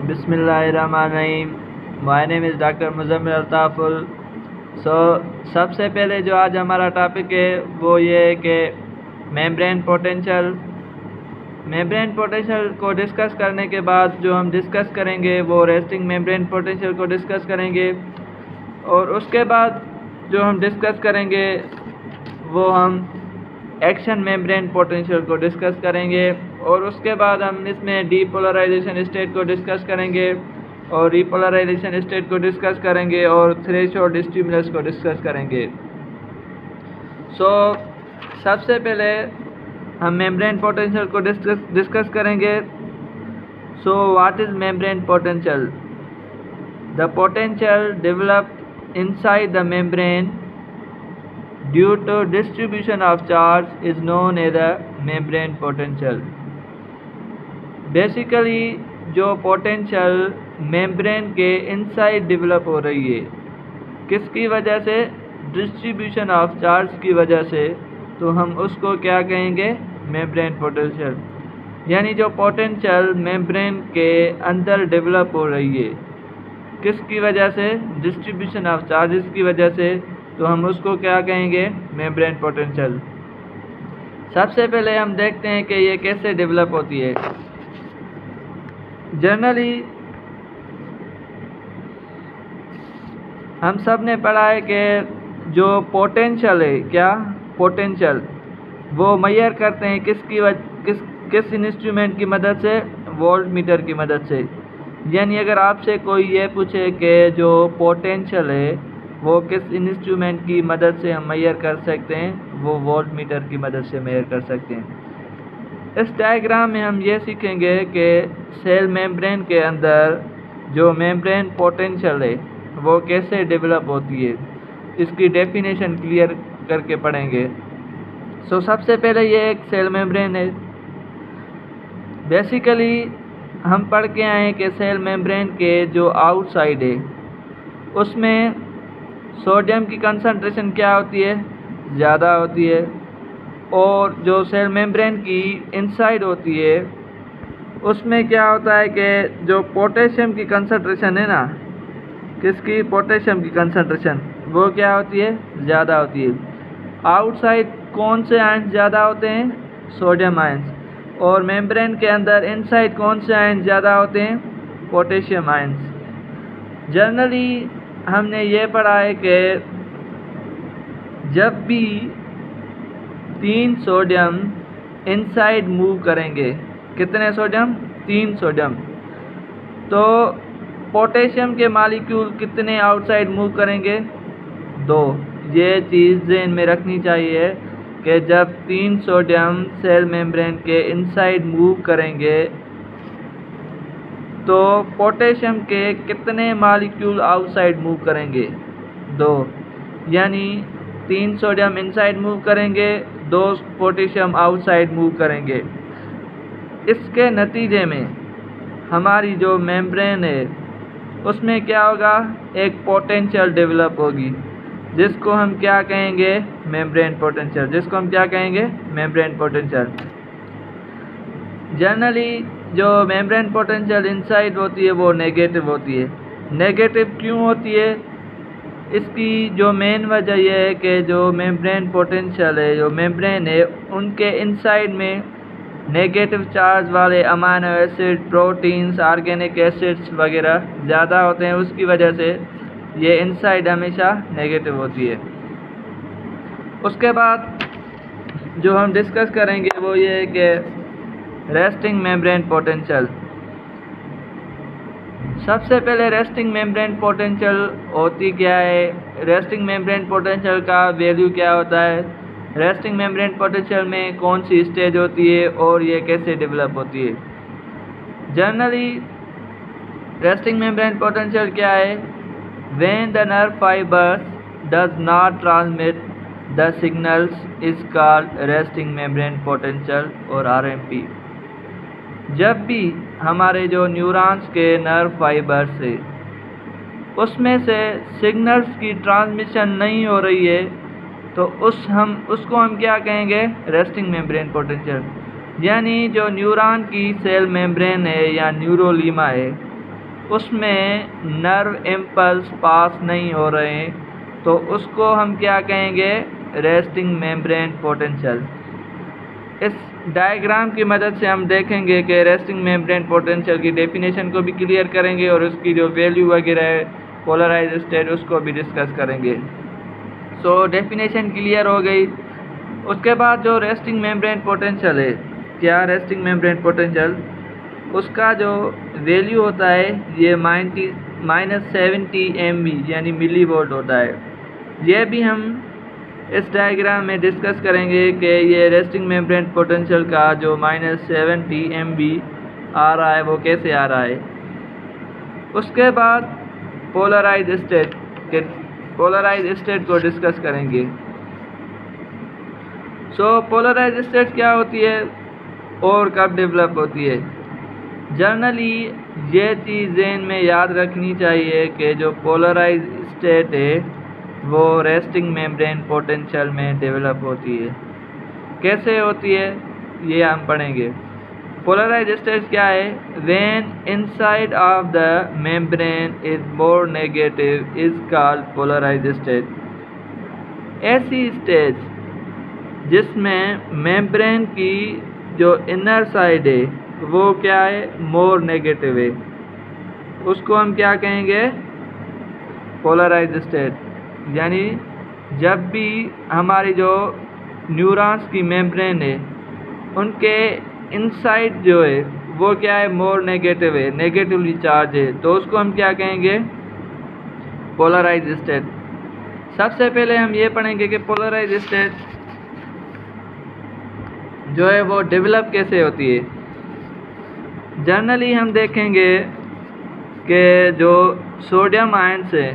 बिस्मिल्लाहिर्रहमानिर्रहीम। My name is doctor Muzammil Altaful. सबसे पहले जो आज हमारा टॉपिक है वो ये है कि मेम्ब्रेन पोटेंशियल को डिस्कस करने के बाद जो हम डिस्कस करेंगे वो रेस्टिंग मेम्ब्रेन पोटेंशियल को डिस्कस करेंगे, और उसके बाद जो हम डिस्कस करेंगे वो हम एक्शन मेम्ब्रेन पोटेंशियल को डिस्कस करेंगे, और उसके बाद हम इसमें डीपोलराइजेशन स्टेट को डिस्कस करेंगे और रिपोलराइजेशन स्टेट को डिस्कस करेंगे और थ्रेशोल्ड स्टिमुलस को डिस्कस करेंगे। सबसे पहले हम मेम्ब्रेन पोटेंशियल को डिस्कस करेंगे। What is membrane potential? The potential developed inside the membrane due to distribution of charge is known as the membrane potential। Basically जो पोटेंशियल मेम्ब्रेन के इनसाइड डेवलप हो रही है, किसकी वजह से? डिस्ट्रीब्यूशन ऑफ चार्ज की वजह से, तो हम उसको क्या कहेंगे? Membrane potential. यानी जो पोटेंशियल मेम्ब्रेन के अंदर डेवलप हो रही है, किसकी वजह से? डिस्ट्रीब्यूशन ऑफ चार्जेस की वजह से, तो हम उसको क्या कहेंगे? Membrane potential. सबसे पहले हम देखते हैं कि ये कैसे डेवलप होती है। जनरली हम सब ने पढ़ा है कि जो पोटेंशियल है, क्या पोटेंशियल वो मेजर करते हैं किस इंस्ट्रूमेंट की मदद से? वोल्ट मीटर की मदद से। यानी अगर आपसे कोई ये पूछे कि जो पोटेंशियल है वो किस इंस्ट्रूमेंट की मदद से हम मेजर कर सकते हैं, वो वोल्ट मीटर की मदद से मेजर कर सकते हैं। इस डायग्राम में हम ये सीखेंगे कि सेल मेम्ब्रेन के अंदर जो मेम्ब्रेन पोटेंशियल है वो कैसे डेवलप होती है, इसकी डेफिनेशन क्लियर करके पढ़ेंगे। सबसे पहले ये एक सेल मेम्ब्रेन है। बेसिकली हम पढ़ के आए हैं कि सेल मेम्ब्रेन के जो आउटसाइड है उसमें सोडियम की कंसंट्रेशन क्या होती है? ज़्यादा होती है। और जो सेल मेम्ब्रेन की इनसाइड होती है उसमें क्या होता है कि जो पोटेशियम की कंसंट्रेशन है ना, किसकी? पोटेशियम की कंसंट्रेशन, वो क्या होती है? ज़्यादा होती है। आउटसाइड कौन से आयंस ज़्यादा होते हैं? Sodium ions. और मेम्ब्रेन के अंदर इनसाइड कौन से आयंस ज़्यादा होते हैं? Potassium ions. जनरली हमने ये पढ़ा है कि जब भी 3 सोडियम इनसाइड मूव करेंगे, कितने सोडियम? 3 सोडियम, तो पोटेशियम के मॉलिक्यूल कितने आउटसाइड मूव करेंगे? 2। ये चीज़ ध्यान में रखनी चाहिए कि जब 3 सोडियम सेल मेम्ब्रेन के इनसाइड मूव करेंगे तो पोटेशियम के कितने मॉलिक्यूल आउटसाइड मूव करेंगे? 2। यानी 3 सोडियम इनसाइड मूव करेंगे, 2 पोटेशियम आउटसाइड मूव करेंगे। इसके नतीजे में हमारी जो मेम्ब्रेन है उसमें क्या होगा? एक पोटेंशियल डेवलप होगी, जिसको हम क्या कहेंगे? Membrane potential. जिसको हम क्या कहेंगे? Membrane potential. जनरली जो मेम्ब्रेन पोटेंशियल इनसाइड होती है वो नेगेटिव होती है। नेगेटिव क्यों होती है? इसकी जो मेन वजह यह है कि जो मेम्ब्रेन पोटेंशियल है, जो मेम्ब्रेन है, उनके इनसाइड में नेगेटिव चार्ज वाले amino acid, proteins, organic acids वगैरह ज़्यादा होते हैं। उसकी वजह से ये इनसाइड हमेशा नेगेटिव होती है। उसके बाद जो हम डिस्कस करेंगे वो ये है कि रेस्टिंग मेम्ब्रेन पोटेंशियल। सबसे पहले रेस्टिंग मेम्ब्रेन पोटेंशियल होती क्या है? रेस्टिंग मेम्ब्रेन पोटेंशियल का वैल्यू क्या होता है? रेस्टिंग मेम्ब्रेन पोटेंशियल में कौन सी स्टेज होती है और ये कैसे डेवलप होती है? जनरली रेस्टिंग मेम्ब्रेन पोटेंशियल क्या है? When the nerve fibers does not transmit the signals is called resting membrane potential और RMP। जब भी हमारे जो न्यूरॉन्स के नर्व फाइबर्स है उसमें से सिग्नल्स की ट्रांसमिशन नहीं हो रही है, तो उसको हम क्या कहेंगे? Resting membrane potential. यानी जो न्यूरॉन की सेल मेम्ब्रेन है या न्यूरोलीमा है, उसमें नर्व इम्पल्स पास नहीं हो रहे हैं तो उसको हम क्या कहेंगे, रेस्टिंग मेम्ब्रेन पोटेंशियल। इस डायग्राम की मदद से हम देखेंगे कि रेस्टिंग मेम्ब्रेन पोटेंशियल की डेफिनेशन को भी क्लियर करेंगे और उसकी जो वैल्यू वगैरह है पोलराइज स्टेट उसको भी डिस्कस करेंगे। सो डेफिनेशन क्लियर हो गई। उसके बाद जो रेस्टिंग मेम्ब्रेन पोटेंशियल है, क्या रेस्टिंग मेम्ब्रेन पोटेंशियल, उसका जो वैल्यू होता है ये -70 MV यानी मिली वोल्ट होता है। ये भी हम इस डायग्राम में डिस्कस करेंगे कि ये रेस्टिंग मेम्ब्रेन पोटेंशियल का जो -70 MV आ रहा है वो कैसे आ रहा है। उसके बाद पोलराइज स्टेट को डिस्कस करेंगे। सो पोलराइज स्टेट क्या होती है और कब डेवलप होती है। जनरली ये चीज़ ज़हन में याद रखनी चाहिए कि जो पोलराइज स्टेट है वो रेस्टिंग मेम्ब्रेन पोटेंशियल में डेवलप होती है। कैसे होती है ये हम पढ़ेंगे। पोलराइज स्टेट क्या है, when inside of the membrane is more negative is called polarize state. ऐसी स्टेज जिसमें मेम्ब्रेन की जो इनर साइड है वो क्या है, मोर नेगेटिव है, उसको हम क्या कहेंगे, पोलराइज स्टेट। यानी जब भी हमारी जो न्यूरॉन्स की मेम्ब्रेन है उनके इनसाइड जो है वो क्या है, मोर नेगेटिव है, नेगेटिवली चार्ज है, तो उसको हम क्या कहेंगे, पोलराइज स्टेट। सबसे पहले हम ये पढ़ेंगे कि पोलराइज स्टेट जो है वो डेवलप कैसे होती है। जनरली हम देखेंगे कि जो सोडियम आयन्स है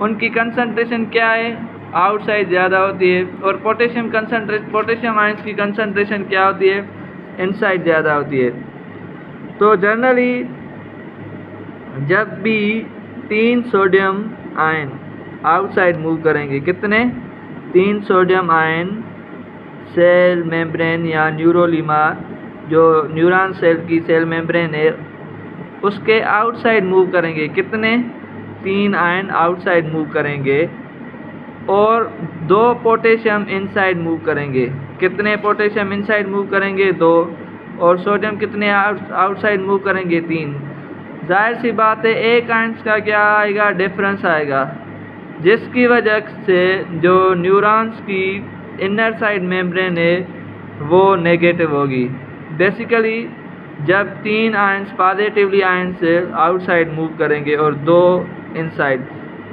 उनकी कंसंट्रेशन क्या है, आउटसाइड ज़्यादा होती है, और पोटेशियम आयन्स की कंसंट्रेशन क्या होती है, इनसाइड ज़्यादा होती है। तो जनरली जब भी 3 सोडियम आयन आउटसाइड मूव करेंगे, कितने, 3 सोडियम आयन सेल मेम्ब्रेन या न्यूरोलीमा जो न्यूरॉन सेल की सेल मेम्ब्रेन है उसके आउटसाइड मूव करेंगे, कितने, 3 आयन आउटसाइड मूव करेंगे, और 2 पोटेशियम इनसाइड मूव करेंगे। कितने पोटेशियम इनसाइड मूव करेंगे, 2, और सोडियम कितने आउटसाइड मूव करेंगे, 3। जाहिर सी बात है एक आयन्स का क्या आएगा, डिफरेंस आएगा, जिसकी वजह से जो न्यूरॉन्स की इनर साइड मेम्ब्रेन है वो नेगेटिव होगी। बेसिकली जब 3 आयन्स पॉजिटिवली आयन से आउटसाइड मूव करेंगे और 2 इनसाइड,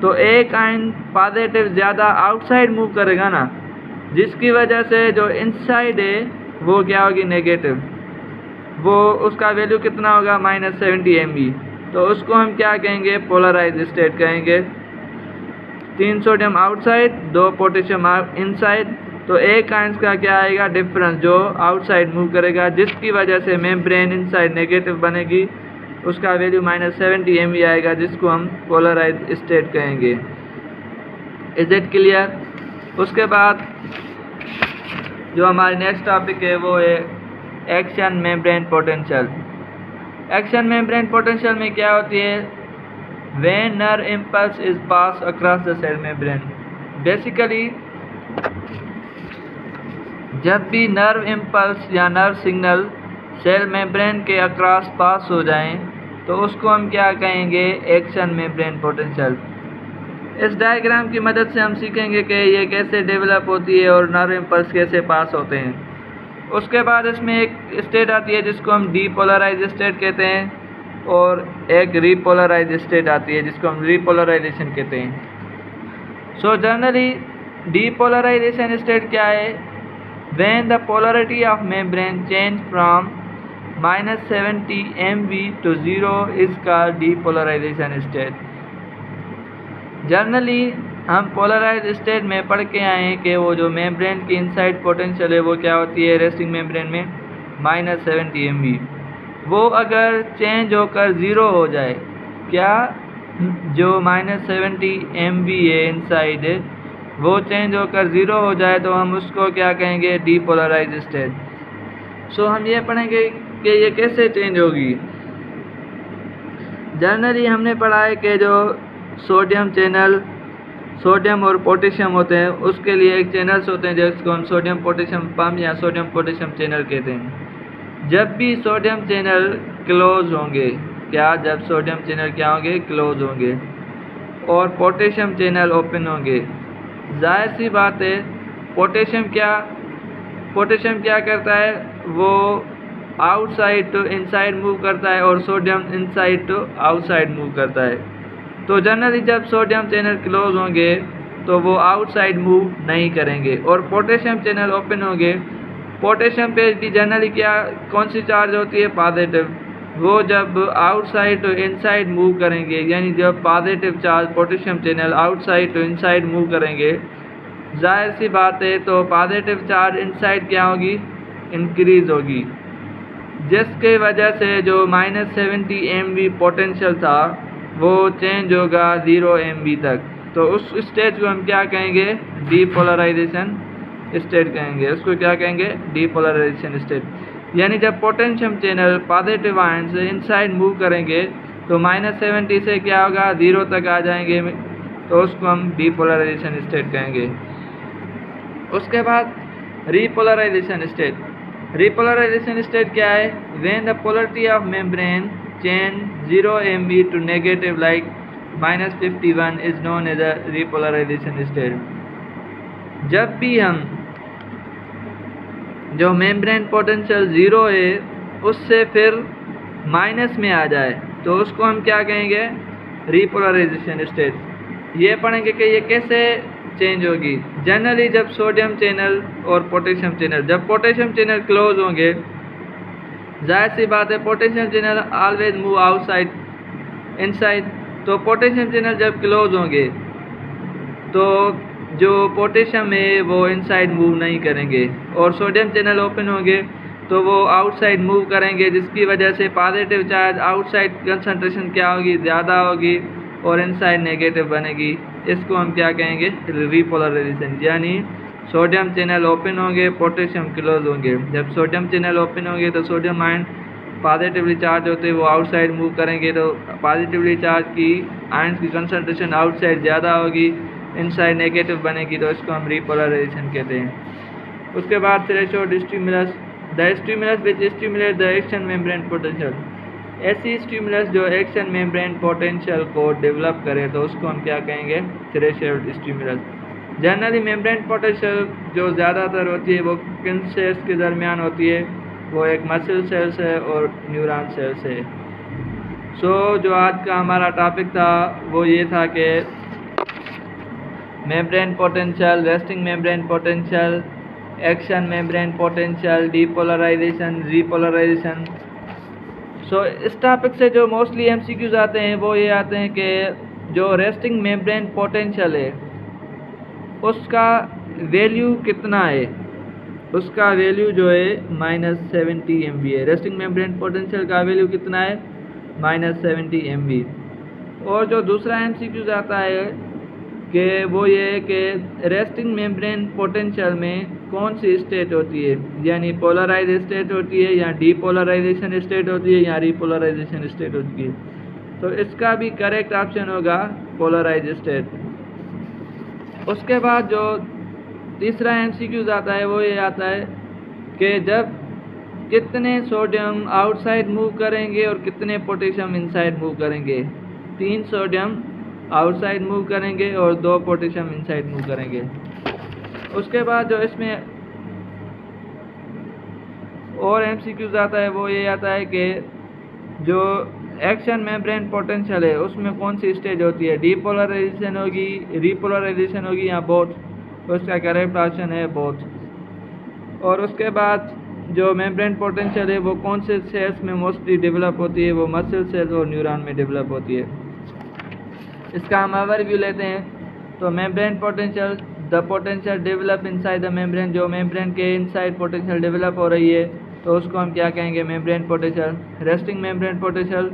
तो एक आयन पॉजिटिव ज़्यादा आउटसाइड मूव करेगा ना, जिसकी वजह से जो इनसाइड है वो क्या होगी, नेगेटिव, वो उसका वैल्यू कितना होगा, -70 MV। तो उसको हम क्या कहेंगे, पोलराइज स्टेट कहेंगे। 3 सोडियम आउटसाइड, 2 पोटेशियम इनसाइड, तो एक आयन्स का क्या आएगा, डिफरेंस, जो आउटसाइड मूव करेगा, जिसकी वजह से मेम्ब्रेन इनसाइड नेगेटिव बनेगी, उसका वैल्यू -70 MV आएगा, जिसको हम पोलराइज स्टेट कहेंगे। Is it clear. उसके बाद जो हमारी नेक्स्ट टॉपिक है वो है action membrane potential. Action membrane potential में क्या होती है, when nerve impulse is pass across the cell membrane. Basically जब भी नर्व इम्पल्स या नर्व सिग्नल सेल मेम्ब्रेन के अक्रॉस पास हो जाएं तो उसको हम क्या कहेंगे, एक्शन मेम्ब्रेन पोटेंशियल। इस डायग्राम की मदद से हम सीखेंगे कि ये कैसे डेवलप होती है और नर्व इम्पल्स कैसे पास होते हैं। उसके बाद इसमें एक स्टेट आती है जिसको हम डीपोलराइज स्टेट कहते हैं, और एक रीपोलराइज स्टेट आती है जिसको हम रीपोलराइजेशन कहते हैं। सो जनरली डीपोलराइजेशन स्टेट क्या है, when the polarity of membrane change from -70 MV to 0 is called depolarization state। Generally हम पोलराइज स्टेट में पढ़ के आए हैं कि वो जो मेम्ब्रेन की इनसाइड पोटेंशियल है वो क्या होती है रेस्टिंग मेम्ब्रेन में, -70 MV। वो अगर चेंज होकर 0 हो जाए, क्या, जो -70 MV है इनसाइड है वो चेंज होकर 0 हो जाए तो हम उसको क्या कहेंगे, डीपोलराइज स्टेट। सो हम ये पढ़ेंगे कि ये कैसे चेंज होगी। जनरली हमने पढ़ा है कि जो सोडियम और पोटेशियम होते हैं उसके लिए एक चैनल्स होते हैं जिसको हम सोडियम पोटेशियम पंप या सोडियम पोटेशियम चैनल कहते हैं। जब भी सोडियम चैनल क्लोज होंगे, जब सोडियम चैनल क्या होंगे, क्लोज होंगे और पोटेशियम चैनल ओपन होंगे, जाहिर सी बात है पोटेशियम क्या करता है, वो आउटसाइड टू इनसाइड मूव करता है और sodium inside to outside move करता है। तो जनरली जब सोडियम चैनल क्लोज होंगे तो वो आउटसाइड मूव नहीं करेंगे और पोटेशियम चैनल ओपन होंगे। पोटेशियम पे जनरली कौन सी चार्ज होती है, पॉजिटिव। वो जब आउटसाइड टू इनसाइड मूव करेंगे, यानी जब positive charge potassium channel outside to inside move करेंगे, जाहिर सी बात है तो पॉजिटिव चार्ज इनसाइड क्या होगी, इंक्रीज होगी, जिसके वजह से जो -70 MV पोटेंशियल था वो चेंज होगा 0 MV तक। तो उस स्टेज को हम क्या कहेंगे, डीपोलराइजेशन स्टेट कहेंगे। उसको क्या कहेंगे, डीपोलराइजेशन स्टेट। यानी जब पोटेंशियम चैनल पॉजिटिव आयन से इनसाइड मूव करेंगे तो -70 से क्या होगा, 0 तक आ जाएंगे, तो उसको हम डीपोलराइजेशन स्टेट कहेंगे। उसके बाद रीपोलराइजेशन स्टेट। रिपोलराइजेशन स्टेट क्या है, when the polarity of membrane change 0 MV to negative like -51 is known as a repolarization state. जब भी हम जो मेम्ब्रेन पोटेंशियल 0 है उससे फिर माइनस में आ जाए तो उसको हम क्या कहेंगे, रिपोलराइजेशन स्टेट। ये पढ़ेंगे कि ये कैसे चेंज होगी। जनरली जब सोडियम चैनल और पोटेशियम चैनल, जब पोटेशियम चैनल क्लोज होंगे, जाहिर सी बात है potassium channel always move outside inside. तो पोटेशियम चैनल जब क्लोज होंगे तो जो पोटेशियम है वो इनसाइड मूव नहीं करेंगे और सोडियम चैनल ओपन होंगे तो वो आउटसाइड मूव करेंगे, जिसकी वजह से पॉजिटिव चार्ज आउटसाइड कंसंट्रेशन क्या होगी, ज़्यादा होगी और इनसाइड नेगेटिव बनेगी। इसको हम क्या कहेंगे, रिपोलराइजेशन। यानी सोडियम चैनल ओपन होंगे, पोटेशियम क्लोज होंगे। जब सोडियम चैनल ओपन होंगे तो सोडियम आयन पॉजिटिवली चार्ज होते हैं वो आउटसाइड मूव करेंगे, तो पॉजिटिवली चार्ज की आयन्स की कंसंट्रेशन आउटसाइड ज़्यादा होगी, इनसाइड नेगेटिव बनेगी, तो इसको हम रिपोलराइजेशन कहते हैं। उसके बाद threshold stimulus, the stimulus which stimulate the action membrane potential. ऐसी स्टिमुलस जो एक्शन मेम्ब्रेन पोटेंशियल को डेवलप करे तो उसको हम क्या कहेंगे, threshold stimulus. Generally membrane potential जो ज़्यादातर होती है वो किन सेल्स के दरमियान होती है, वो एक मसल सेल्स है और न्यूरॉन सेल्स है। जो आज का हमारा टॉपिक था वो ये था कि membrane potential, resting membrane potential, action membrane potential, depolarization, repolarization. इस टॉपिक से जो मोस्टली MCQs आते हैं वो ये आते हैं कि जो रेस्टिंग मेम्ब्रेन पोटेंशियल है उसका वैल्यू कितना है। उसका वैल्यू जो है -70 MV है। रेस्टिंग मेम्ब्रेन पोटेंशियल का वैल्यू कितना है, -70 MV। और जो दूसरा MCQs आता है कि वो ये है कि रेस्टिंग मेम्ब्रेन पोटेंशियल में कौन सी स्टेट होती है, यानी पोलराइज स्टेट होती है या डीपोलराइजेशन स्टेट होती है या रिपोलराइजेशन स्टेट होती है। तो इसका भी करेक्ट ऑप्शन होगा पोलराइज स्टेट। उसके बाद जो तीसरा MCQs आता है वो ये आता है कि जब कितने सोडियम आउटसाइड मूव करेंगे और कितने पोटेशियम इनसाइड मूव करेंगे। 3 सोडियम आउटसाइड मूव करेंगे और 2 पोटेशियम इनसाइड मूव करेंगे। उसके बाद जो इसमें और MCQs आता है वो ये आता है कि जो एक्शन मेम्ब्रेन पोटेंशियल है उसमें कौन सी स्टेज होती है, डीपोलराइजेशन होगी, रिपोलराइजेशन होगी या बोथ। उसका करेक्ट ऑप्शन है बोथ। और उसके बाद जो मेम्ब्रेन पोटेंशियल है वो कौन से सेल्स में मोस्टली डेवलप होती है, वो मसल सेल्स और न्यूरॉन में डेवलप होती है। इसका हम ओवरव्यू लेते हैं। तो membrane potential, the potential develop inside the membrane, जो मेम्ब्रेन के इनसाइड पोटेंशियल डेवलप हो रही है तो उसको हम क्या कहेंगे, membrane potential. Resting membrane potential,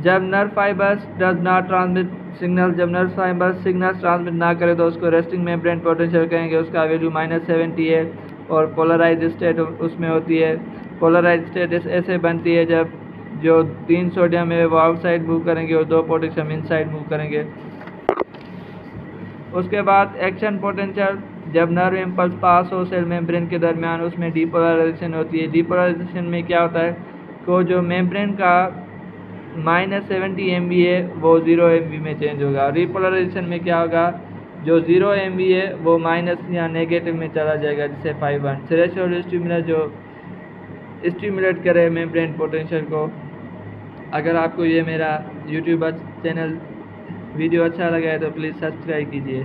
जब nerve fibres does not transmit signal, जब नर्व फाइबर्स सिग्नल्स ट्रांसमिट ना करे तो उसको रेस्टिंग मेम्ब्रेन पोटेंशियल कहेंगे। उसका वैल्यू -70 है। और पोलराइज स्टेट उसमें होती है। पोलराइज स्टेट ऐसे बनती है जब जो 3 सोडियम है वो आउटसाइड मूव करेंगे और 2 पोटेशियम इनसाइड मूव करेंगे। उसके बाद एक्शन पोटेंशियल, जब नर्व इम्पल्स पास हो सेल मेम्ब्रेन के दरमियान उसमें डीपोलराइजेशन होती है। डीपोलराइजेशन में क्या होता है कि जो मेम्ब्रेन का -70 MV है वो 0 MV में चेंज होगा। रिपोलराइजेशन में क्या होगा, जो 0 MV है वो माइनस या नेगेटिव में चला जाएगा, जिससे 5-1 थ्रेशोल्ड स्टिमुलस जो स्टिमुलेट करे मेम्ब्रेन पोटेंशियल को। अगर आपको ये मेरा यूट्यूब चैनल वीडियो अच्छा लगा है तो प्लीज़ सब्सक्राइब कीजिए।